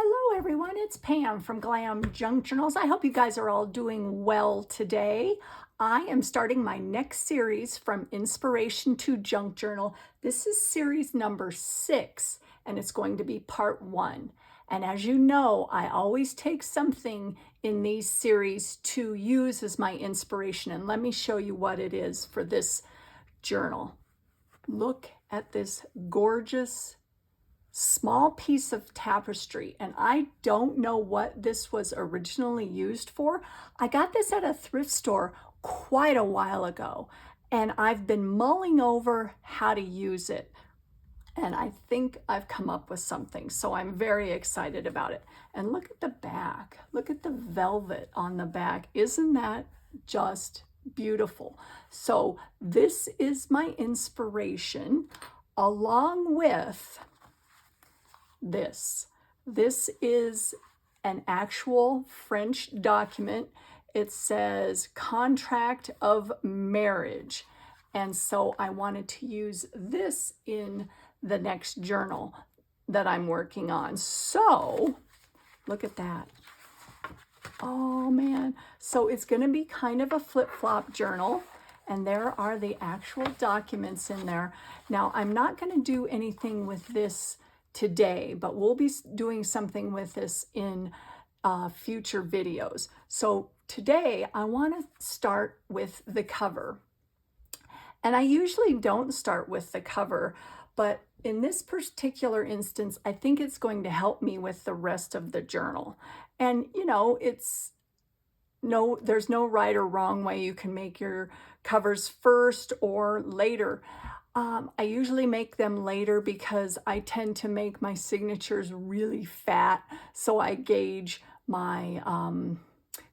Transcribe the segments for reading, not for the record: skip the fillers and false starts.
Hello everyone, it's Pam from Glam Junk Journals. I hope you guys are all doing well today. I am starting my next series from inspiration to junk journal. This is series number 6 and it's going to be part 1. And as you know, I always take something in these series to use as my inspiration. And let me show you what it is for this journal. Look at this gorgeous small piece of tapestry, and I don't know what this was originally used for. I got this at a thrift store quite a while ago, and I've been mulling over how to use it, and I think I've come up with something, so I'm very excited about it. And look at the back. Look at the velvet on the back. Isn't that just beautiful? So this is my inspiration, along with this. This is an actual French document. It says contract of marriage. And so I wanted to use this in the next journal that I'm working on. So look at that. Oh man. So it's going to be kind of a flip-flop journal. And there are the actual documents in there. Now, I'm not going to do anything with this today, but we'll be doing something with this in future videos. So today I want to start with the cover. And I usually don't start with the cover, but in this particular instance, I think it's going to help me with the rest of the journal. And you know, there's no right or wrong way you can make your covers first or later. I usually make them later because I tend to make my signatures really fat, so I gauge my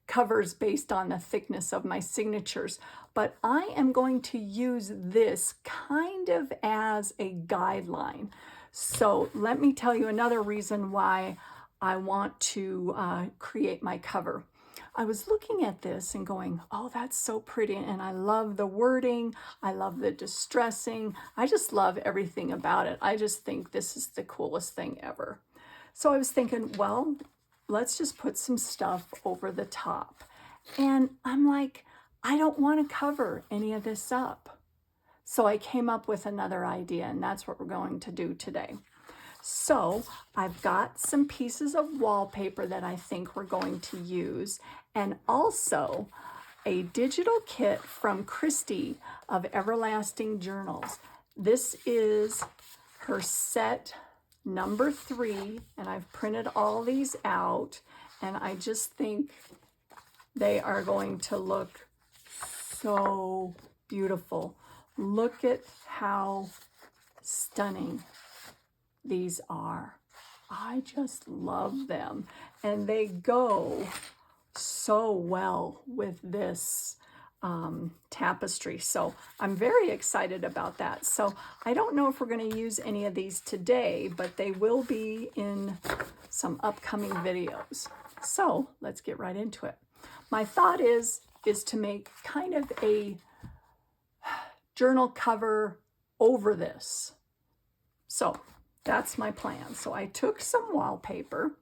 covers based on the thickness of my signatures. But I am going to use this kind of as a guideline. So let me tell you another reason why I want to create my cover. I was looking at this and going, oh, that's so pretty. And I love the wording. I love the distressing. I just love everything about it. I just think this is the coolest thing ever. So I was thinking, well, let's just put some stuff over the top. And I'm like, I don't want to cover any of this up. So I came up with another idea, and that's what we're going to do today. So I've got some pieces of wallpaper that I think we're going to use, and also a digital kit from Christy of Everlasting Journals. This is her set number 3, and I've printed all these out, and I just think they are going to look so beautiful. Look at how stunning these are. I just love them, and they go so well with this tapestry. So I'm very excited about that. So I don't know if we're going to use any of these today, but they will be in some upcoming videos. So let's get right into it. My thought is to make kind of a journal cover over this. So that's my plan. So I took some wallpaper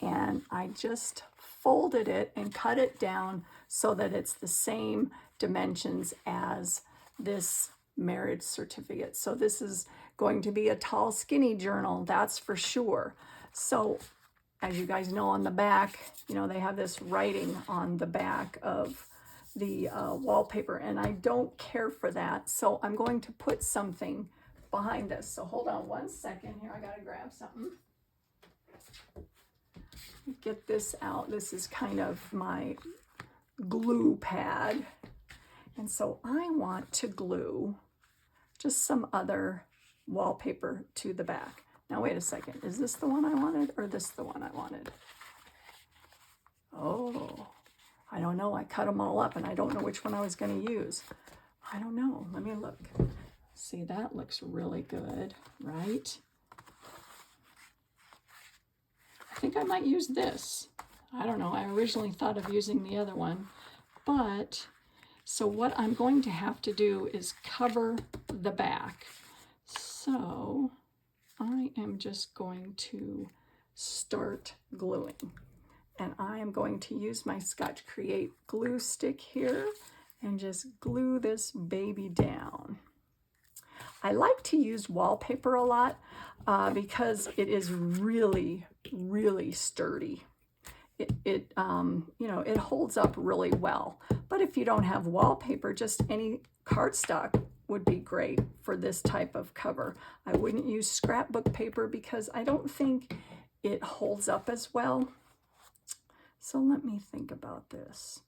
and I just folded it and cut it down so that it's the same dimensions as this marriage certificate. So this is going to be a tall, skinny journal, that's for sure. So as you guys know, on the back, you know, they have this writing on the back of the wallpaper, and I don't care for that. So I'm going to put something behind this. So hold on one second here. I gotta grab something. Get this out. This is kind of my glue pad. And so I want to glue just some other wallpaper to the back. Now wait a second. Is this the one I wanted or this the one I wanted? Oh, I don't know. I cut them all up and I don't know which one I was going to use. I don't know. Let me look. See, that looks really good, right? I think I might use this. I don't know. I originally thought of using the other one, but so what I'm going to have to do is cover the back. So I am just going to start gluing. And I am going to use my Scotch Create glue stick here and just glue this baby down. I like to use wallpaper a lot because it is really, really sturdy. It you know, it holds up really well. But if you don't have wallpaper, just any cardstock would be great for this type of cover. I wouldn't use scrapbook paper because I don't think it holds up as well. So let me think about this.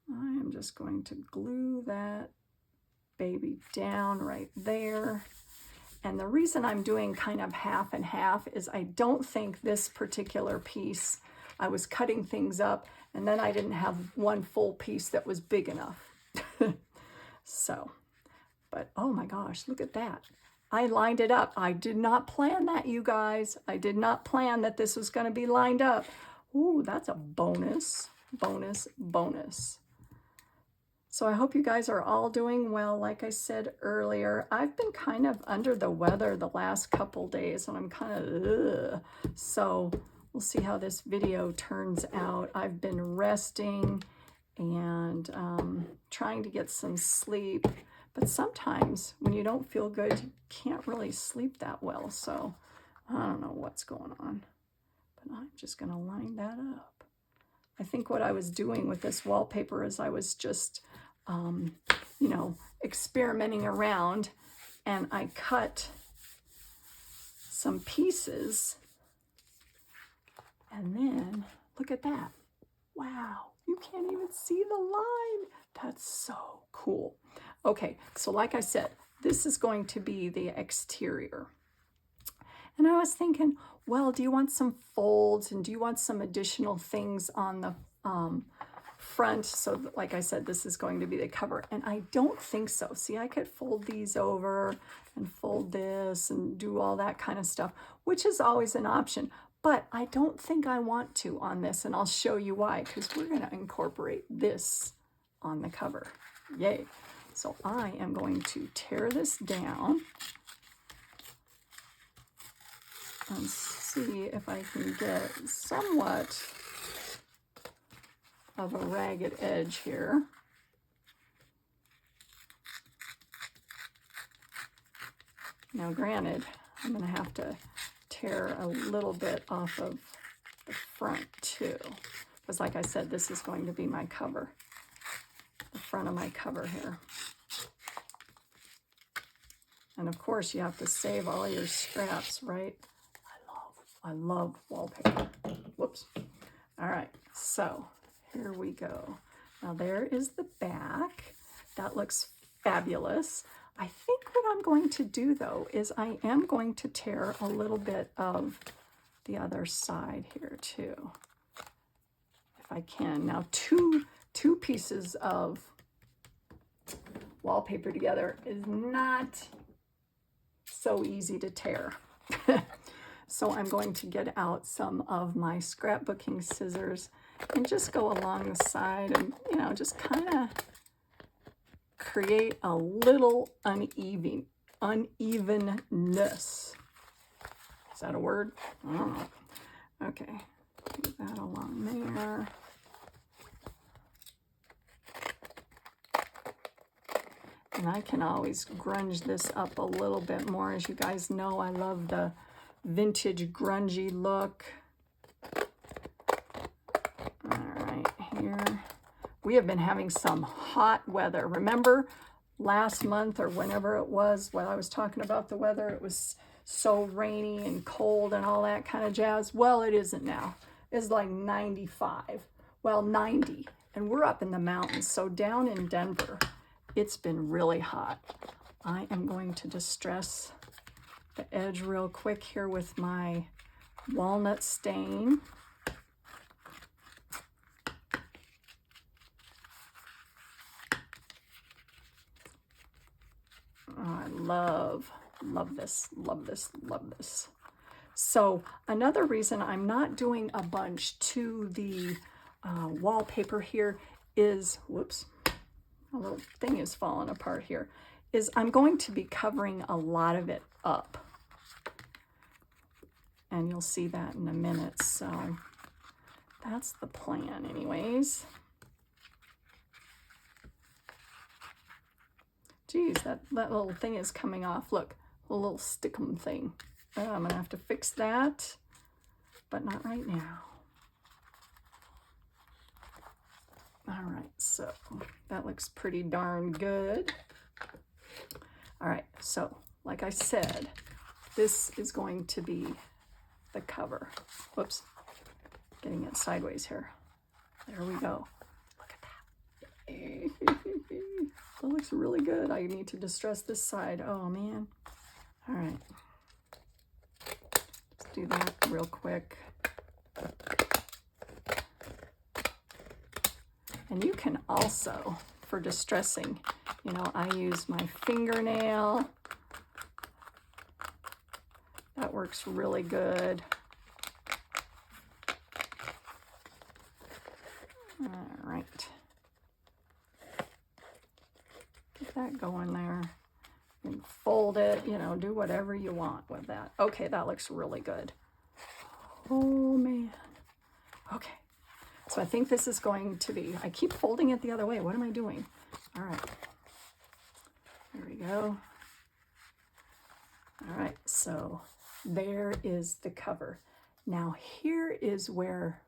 I am just going to glue that baby down right there. And the reason I'm doing kind of half and half is I don't think this particular piece, I was cutting things up and then I didn't have one full piece that was big enough. So, but oh my gosh, look at that. I lined it up. I did not plan that, you guys. I did not plan that this was going to be lined up. Ooh, that's a bonus, bonus, bonus. So I hope you guys are all doing well. Like I said earlier, I've been kind of under the weather the last couple days and I'm kind of, ugh. So we'll see how this video turns out. I've been resting and trying to get some sleep. But sometimes when you don't feel good, you can't really sleep that well. So I don't know what's going on. But I'm just going to line that up. I think what I was doing with this wallpaper is I was just, you know, experimenting around, and I cut some pieces, and then look at that. Wow, you can't even see the line. That's so cool. Okay, so like I said, this is going to be the exterior. And I was thinking, well, do you want some folds and do you want some additional things on the front? So like I said, this is going to be the cover, and I don't think so. See, I could fold these over and fold this and do all that kind of stuff, which is always an option, but I don't think I want to on this, and I'll show you why, because we're going to incorporate this on the cover. Yay. So I am going to tear this down and see if I can get somewhat of a ragged edge here. Now granted, I'm going to have to tear a little bit off of the front too, because like I said, this is going to be my cover, the front of my cover here. And of course you have to save all your scraps, right? I love wallpaper. Whoops. All right, so here we go. Now there is the back. That looks fabulous. I think what I'm going to do though is I am going to tear a little bit of the other side here too, if I can. Now two pieces of wallpaper together is not so easy to tear. So I'm going to get out some of my scrapbooking scissors and just go along the side and, you know, just kind of create a little unevenness. Is that a word? I don't know. Okay, do that along there. And I can always grunge this up a little bit more. As you guys know, I love the vintage grungy look. All right, here. We have been having some hot weather. Remember last month or whenever it was when I was talking about the weather, it was so rainy and cold and all that kind of jazz? Well, it isn't now. It's like 95, well, 90. And we're up in the mountains. So down in Denver, it's been really hot. I am going to distress the edge real quick here with my walnut stain. Oh, I love this, love this, love this. So another reason I'm not doing a bunch to the wallpaper here is, whoops, a little thing is falling apart here, is I'm going to be covering a lot of it up. and you'll see that in a minute. So that's the plan anyways. Geez, that little thing is coming off. Look, a little stickum thing. I'm gonna have to fix that, but not right now. All right, so that looks pretty darn good. All right, so like I said, this is going to be the cover. Whoops, getting it sideways here. There we go. Look at that. That looks really good. I need to distress this side. Oh man. All right. Let's do that real quick. And you can also, for distressing, you know, I use my fingernail. That works really good. All right. Get that going there. And fold it, you know, do whatever you want with that. Okay, that looks really good. Oh man. Okay. So I think this is going to be, I keep folding it the other way. What am I doing? All right. There we go. All right, so there is the cover. Now here is where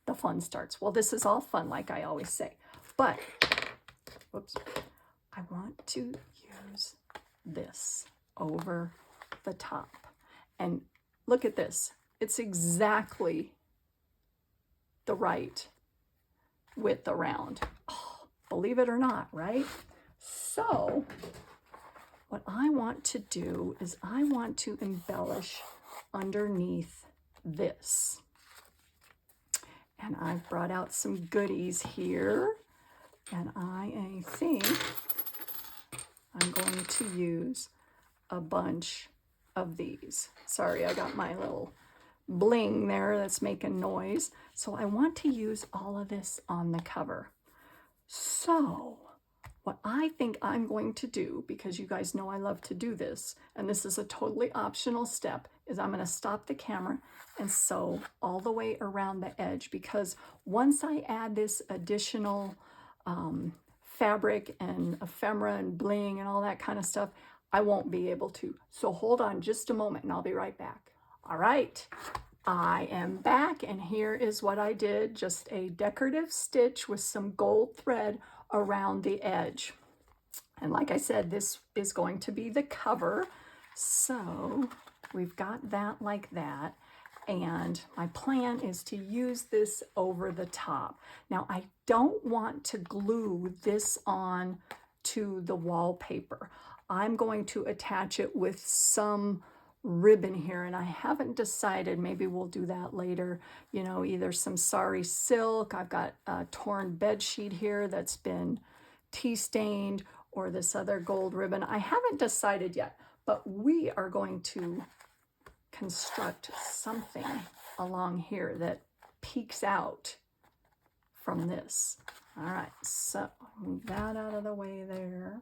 the fun starts. Well, this is all fun, like I always say, but, whoops, I want to use this over the top. And look at this. It's exactly the right width around. Oh, believe it or not, right? So what I want to do is I want to embellish underneath this. And I've brought out some goodies here, and I think I'm going to use a bunch of these. Sorry, I got my little bling there that's making noise. So I want to use all of this on the cover. So what I think I'm going to do, because you guys know I love to do this, and this is a totally optional step, is I'm going to stop the camera and sew all the way around the edge, because once I add this additional fabric and ephemera and bling and all that kind of stuff, I won't be able to. So hold on just a moment and I'll be right back. All right, I am back, and here is what I did. Just a decorative stitch with some gold thread around the edge. And like I said, this is going to be the cover. So we've got that like that. And my plan is to use this over the top. Now, I don't want to glue this on to the wallpaper. I'm going to attach it with some ribbon here, and I haven't decided. Maybe we'll do that later. You know, either some sari silk. I've got a torn bed sheet here that's been tea stained, or this other gold ribbon. I haven't decided yet, but we are going to construct something along here that peeks out from this. All right, so move that out of the way there,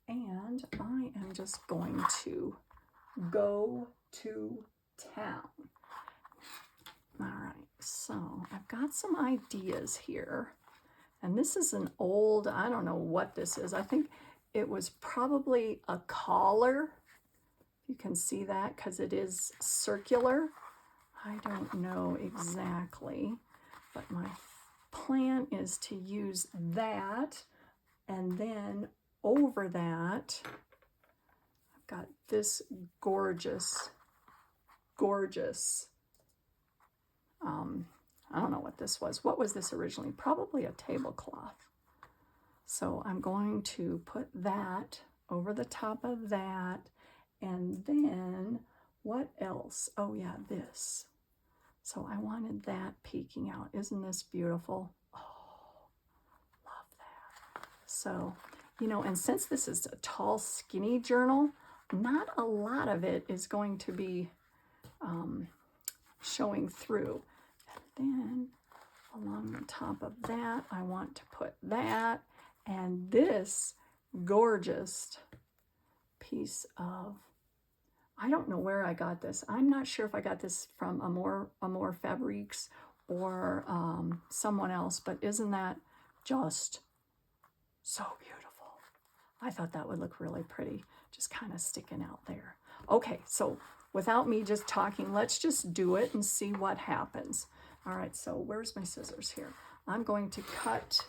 and I am just going to go to town. All right, so I've got some ideas here, and this is an old, I don't know what this is. I think it was probably a collar. You can see that because it is circular. I don't know exactly, but my plan is to use that, and then over that, got this gorgeous, I don't know what this was. What was this originally? Probably a tablecloth. So I'm going to put that over the top of that. And then what else? Oh yeah, this. So I wanted that peeking out. Isn't this beautiful? Oh, love that. So, you know, and since this is a tall, skinny journal, not a lot of it is going to be showing through. And then along the top of that, I want to put that and this gorgeous piece of I don't know where I got this. I'm not sure if I got this from Amore Fabriques or someone else, but isn't that just so beautiful? I thought that would look really pretty, just kind of sticking out there. Okay, so without me just talking, let's just do it and see what happens. All right, so where's my scissors here? I'm going to cut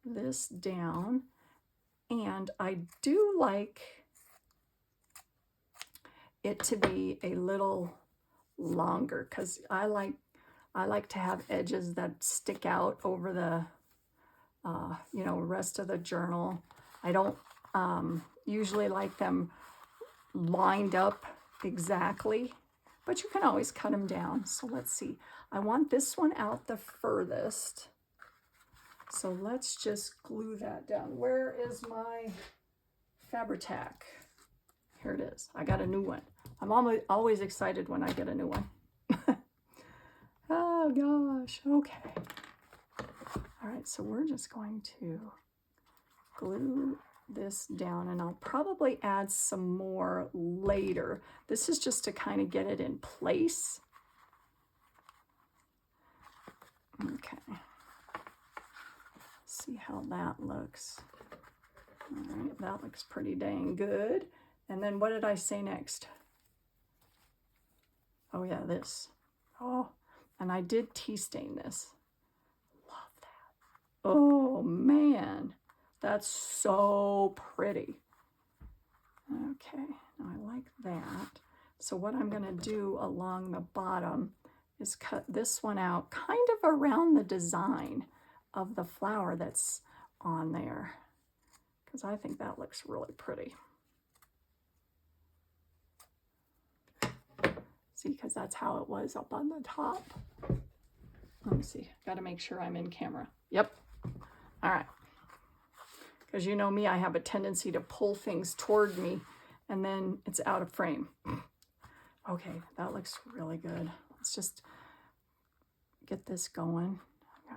this down, and I do like it to be a little longer because I like to have edges that stick out over the you know, rest of the journal. I don't usually like them lined up exactly, but you can always cut them down. So let's see. I want this one out the furthest. So let's just glue that down. Where is my Fabri-Tac? Here it is. I got a new one. I'm always excited when I get a new one. Oh gosh, okay. All right, so we're just going to glue this down, and I'll probably add some more later. This is just to kind of get it in place. Okay. See how that looks. All right, that looks pretty dang good. And then what did I say next? Oh yeah, this. Oh, and I did tea stain this. Love that. Oh man, that's so pretty. Okay, now I like that. So what I'm gonna do along the bottom is cut this one out kind of around the design of the flower that's on there, because I think that looks really pretty. See, because that's how it was up on the top. Let me see, got to make sure I'm in camera. Yep. All right. Because you know me, I have a tendency to pull things toward me and then it's out of frame. Okay, that looks really good. Let's just get this going.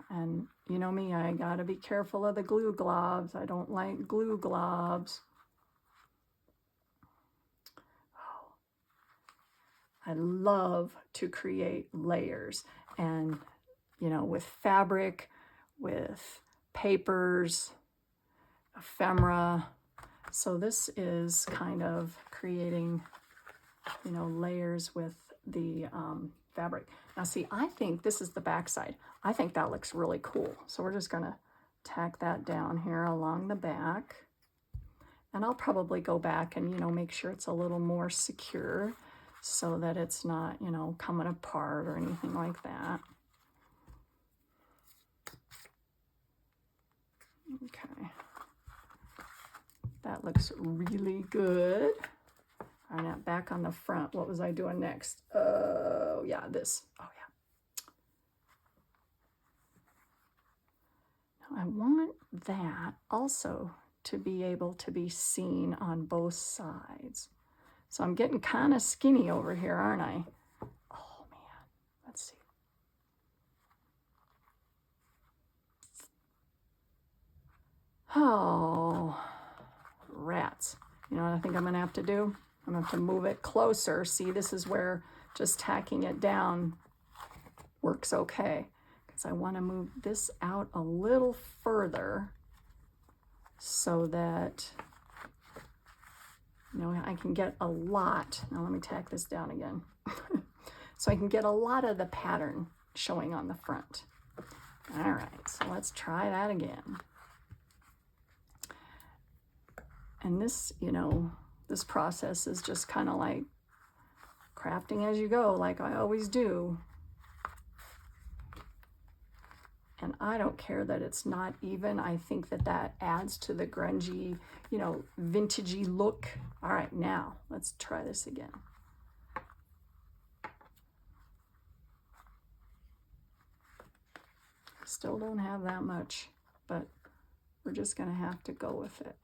And you know me, I got to be careful of the glue globs. I don't like glue globs. I love to create layers, and you know, with fabric, with papers, ephemera. So this is kind of creating, you know, layers with the fabric. Now see, I think this is the back side. I think that looks really cool. So we're just gonna tack that down here along the back. And I'll probably go back and, you know, make sure it's a little more secure so that it's not, you know, coming apart or anything like that. Okay. That looks really good. All right, now back on the front. What was I doing next? Oh, yeah, this. Oh, yeah. Now I want that also to be able to be seen on both sides. So I'm getting kind of skinny over here, aren't I? Oh, man. Let's see. Oh, rats. You know what I think I'm going to have to do? I'm going to have to move it closer. See, this is where just tacking it down works okay. Because I want to move this out a little further so that, you know, I can get a lot. Now let me tack this down again. So I can get a lot of the pattern showing on the front. All right, so let's try that again. And this, you know, this process is just kind of like crafting as you go, like I always do. And I don't care that it's not even. I think that that adds to the grungy, you know, vintagey look. All right, now let's try this again. Still don't have that much, but we're just gonna have to go with it.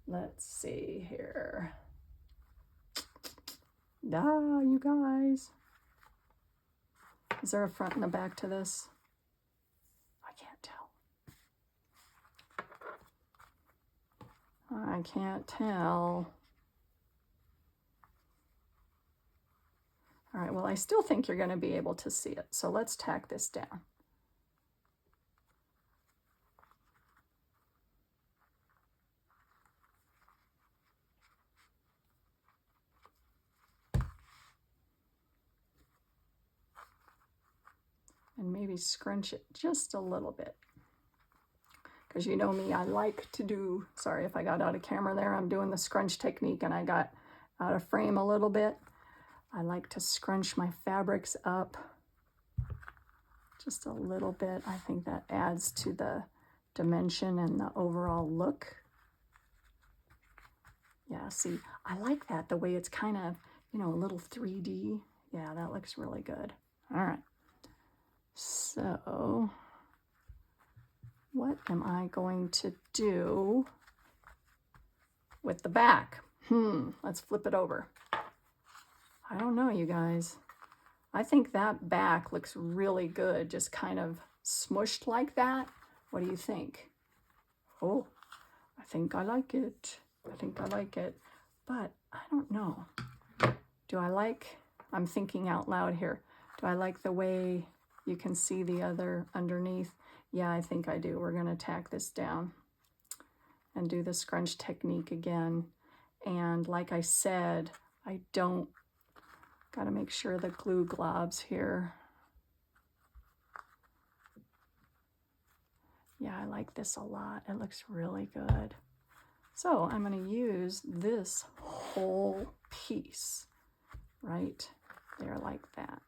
Let's see here. Ah, you guys. Is there a front and a back to this? I can't tell. I can't tell. All right, well, I still think you're going to be able to see it. So let's tack this down. And maybe scrunch it just a little bit. Because you know me, I like to do, sorry if I got out of camera there, I'm doing the scrunch technique and I got out of frame a little bit. I like to scrunch my fabrics up just a little bit. I think that adds to the dimension and the overall look. Yeah, see, I like that, the way it's kind of, you know, a little 3D. Yeah, that looks really good. All right. So what am I going to do with the back? Let's flip it over. I don't know, you guys. I think that back looks really good, just kind of smushed like that. What do you think? Oh, I think I like it. I think I like it, but I don't know. Do I like, I'm thinking out loud here. Do I like the way you can see the other underneath? Yeah, I think I do. We're gonna tack this down and do the scrunch technique again. And like I said, I don't, gotta make sure the glue globs here. Yeah, I like this a lot. It looks really good. So I'm gonna use this whole piece right there like that.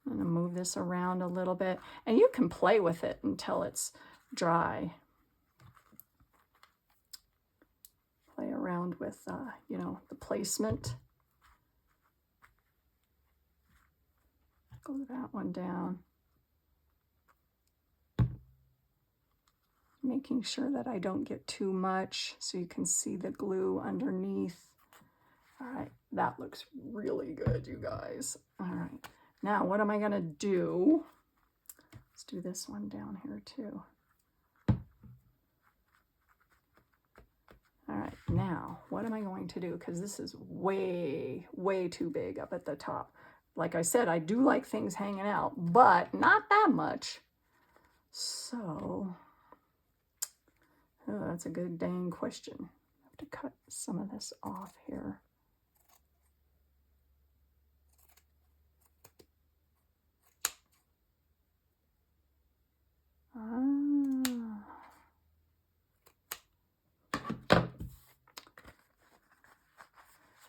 I'm gonna move this around a little bit, and you can play with it until it's dry. Play around with, you know, the placement. Glue that one down. Making sure that I don't get too much so you can see the glue underneath. All right, that looks really good, you guys. All right, now what am I gonna do? Let's do this one down here too. All right, now what am I going to do? Because this is way, way too big up at the top. Like I said, I do like things hanging out, but not that much. So, oh, that's a good dang question. I have to cut some of this off here.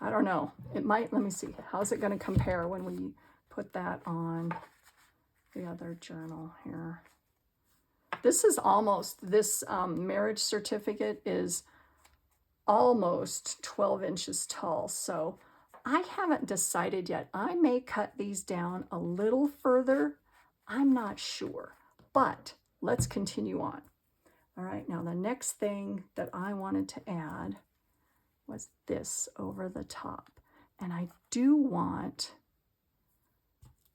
I don't know. It might, let me see. How's it going to compare when we put that on the other journal here? This is almost, this marriage certificate is almost 12 inches tall. So I haven't decided yet. I may cut these down a little further. I'm not sure, but let's continue on. All right, now the next thing that I wanted to add was this over the top. And I do want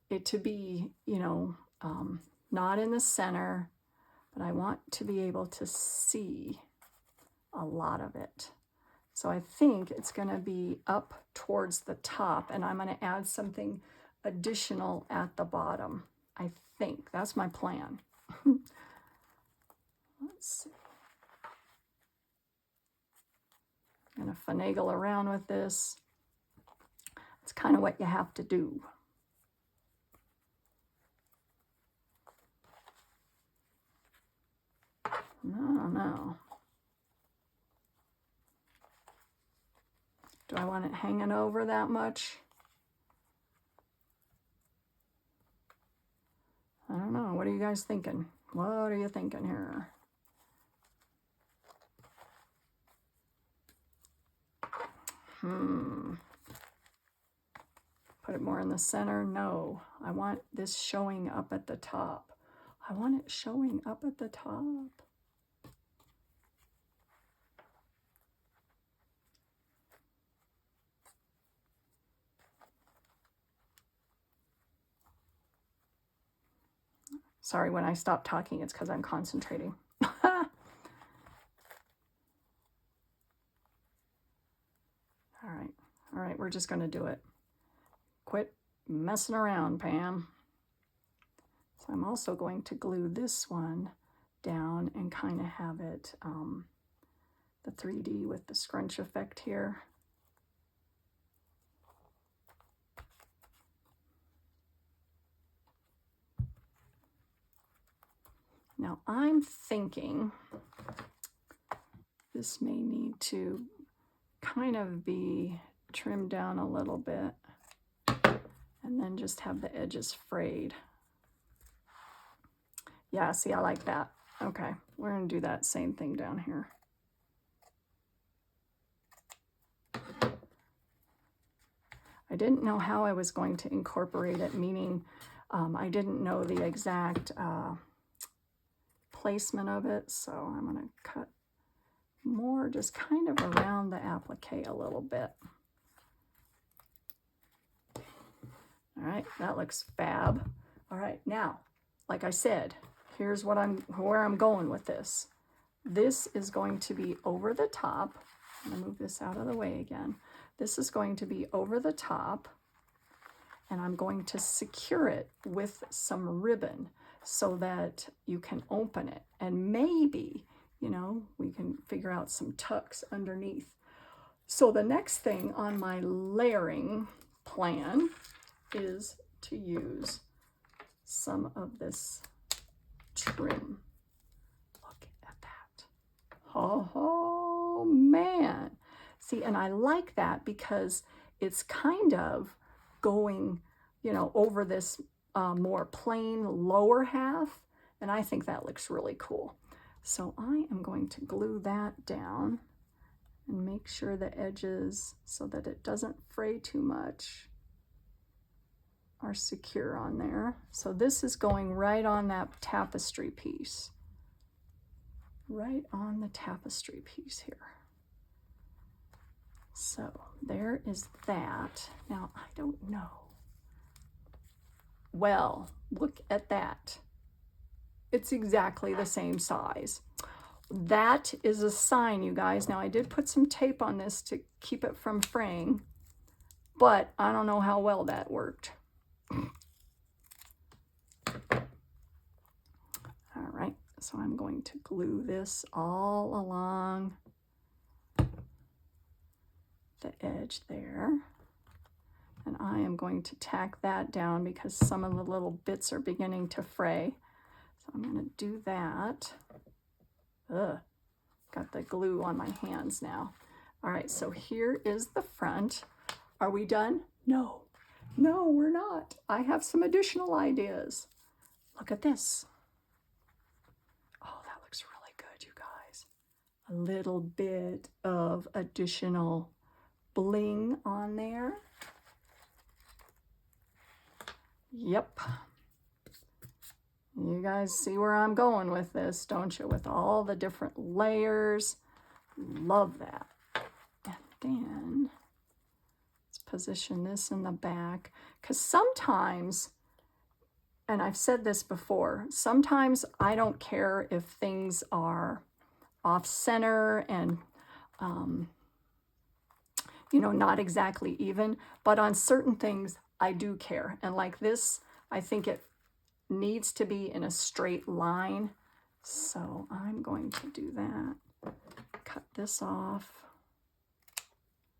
it to be, you know, not in the center, but I want to be able to see a lot of it. So I think it's going to be up towards the top, and I'm going to add something additional at the bottom. I think that's my plan. Let's see. I'm going to finagle around with this. It's kind of what you have to do. No. Do I want it hanging over that much? I don't know. What are you guys thinking? What are you thinking here? Put it more in the center? No. I want this showing up at the top. I want it showing up at the top. Sorry, when I stop talking, it's because I'm concentrating. All right, we're just going to do it. Quit messing around, Pam. So I'm also going to glue this one down and kind of have it the 3D with the scrunch effect here. Now I'm thinking this may need to kind of be trimmed down a little bit and then just have the edges frayed. Yeah, see, I like that. Okay, we're gonna do that same thing down here. I didn't know how I was going to incorporate it, meaning I didn't know the exact placement of it, so I'm gonna cut more just kind of around the applique a little bit. All right, that looks fab. All right, now, like I said, here's where I'm going with this. This is going to be over the top. I'm gonna move this out of the way again. This is going to be over the top, and I'm going to secure it with some ribbon so that you can open it. And maybe, you know, we can figure out some tucks underneath. So the next thing on my layering plan is to use some of this trim. Look at that. Oh man. See, and I like that because it's kind of going, you know, over this more plain lower half, and I think that looks really cool. So I am going to glue that down and make sure the edges, so that it doesn't fray too much, are secure on there. So this is going right on that tapestry piece. Right on the tapestry piece here. So there is that. Now, I don't know. Well, look at that. It's exactly the same size. That is a sign, you guys. Now, I did put some tape on this to keep it from fraying, but I don't know how well that worked. All right, so I'm going to glue this all along the edge there. And I am going to tack that down because some of the little bits are beginning to fray. So I'm going to do that. Ugh, got the glue on my hands now. All right, so here is the front. Are we done? No, no, we're not. I have some additional ideas. Look at this. Oh, that looks really good, you guys. A little bit of additional bling on there. Yep. You guys see where I'm going with this, don't you? With all the different layers. Love that. And then let's position this in the back, because sometimes, and I've said this before, sometimes I don't care if things are off center and you know, not exactly even, but on certain things I do care. And like this, I think it needs to be in a straight line. So I'm going to do that. Cut this off.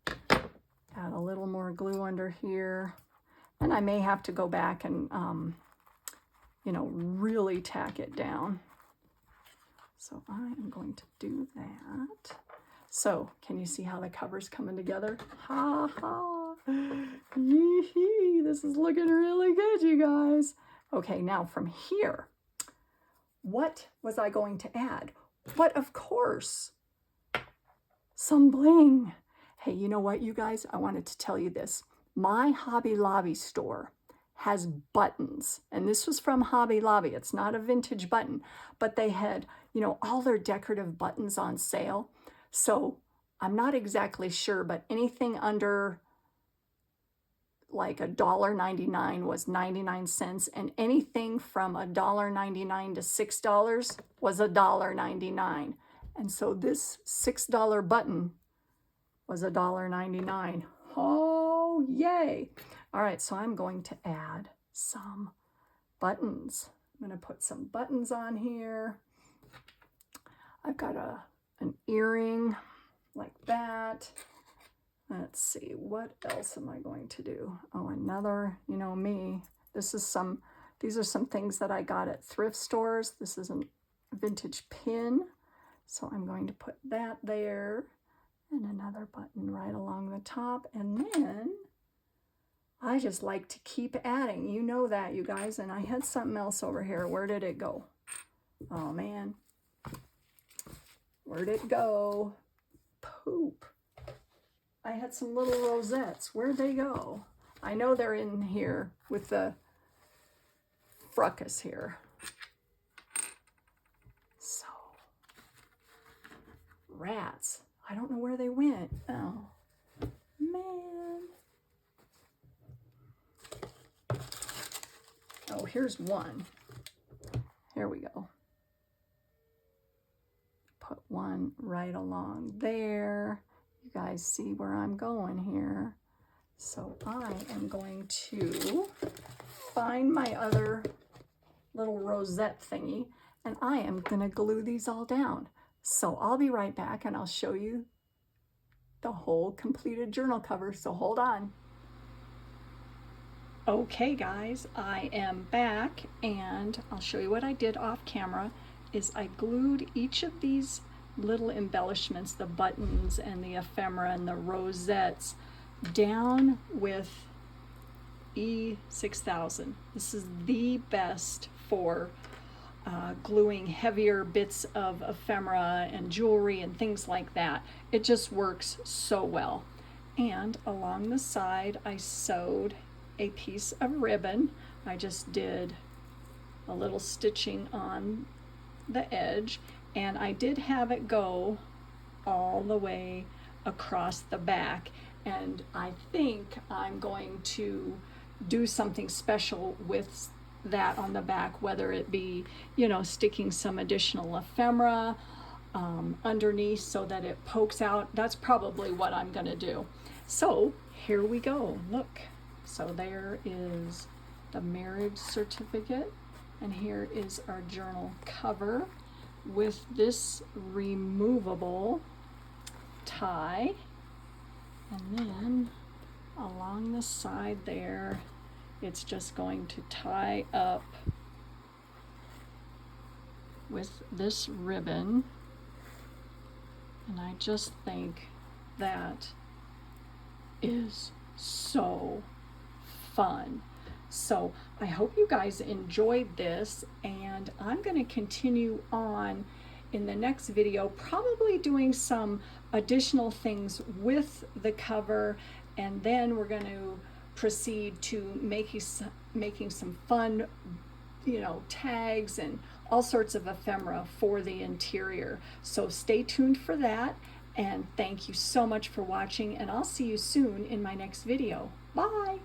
Add a little more glue under here. And I may have to go back and, you know, really tack it down. So I am going to do that. So can you see how the cover's coming together? Ha ha. Yee-hee. This is looking really good, you guys. Okay, now from here, what was I going to add? But of course, some bling. Hey, you know what, you guys? I wanted to tell you this. My Hobby Lobby store has buttons, and this was from Hobby Lobby. It's not a vintage button, but they had, you know, all their decorative buttons on sale. So I'm not exactly sure, but anything under like $1.99 was 99 cents, and anything from $1.99 to $6 was $1.99. And so this $6 button was $1.99. Oh, yay. All right, so I'm going to add some buttons. I'm going to put some buttons on here. I've got an earring like that. Let's see, what else am I going to do? Oh, another, you know me. These are some things that I got at thrift stores. This is a vintage pin. So I'm going to put that there and another button right along the top. And then I just like to keep adding. You know that, you guys. And I had something else over here. Where did it go? Oh, man. Where'd it go? Poop. I had some little rosettes. Where'd they go? I know they're in here with the fracas here. So, rats. I don't know where they went. Oh, man. Oh, here's one. Here we go. Put one right along there. You guys see where I'm going here. So I am going to find my other little rosette thingy, and I am going to glue these all down. So I'll be right back and I'll show you the whole completed journal cover. So hold on. Okay guys, I am back and I'll show you what I did off camera is I glued each of these little embellishments, the buttons and the ephemera and the rosettes, down with E6000. This is the best for gluing heavier bits of ephemera and jewelry and things like that. It just works so well. And along the side I sewed a piece of ribbon. I just did a little stitching on the edge, and I did have it go all the way across the back, and I think I'm going to do something special with that on the back, whether it be, you know, sticking some additional ephemera underneath so that it pokes out. That's probably what I'm going to do. So here we go. Look. So there is the marriage certificate, and here is our journal cover with this removable tie, and then along the side there it's just going to tie up with this ribbon, and I just think that is so fun. So I hope you guys enjoyed this, and I'm going to continue on in the next video, probably doing some additional things with the cover, and then we're going to proceed to making some fun, you know, tags and all sorts of ephemera for the interior. So stay tuned for that, and thank you so much for watching, and I'll see you soon in my next video. Bye!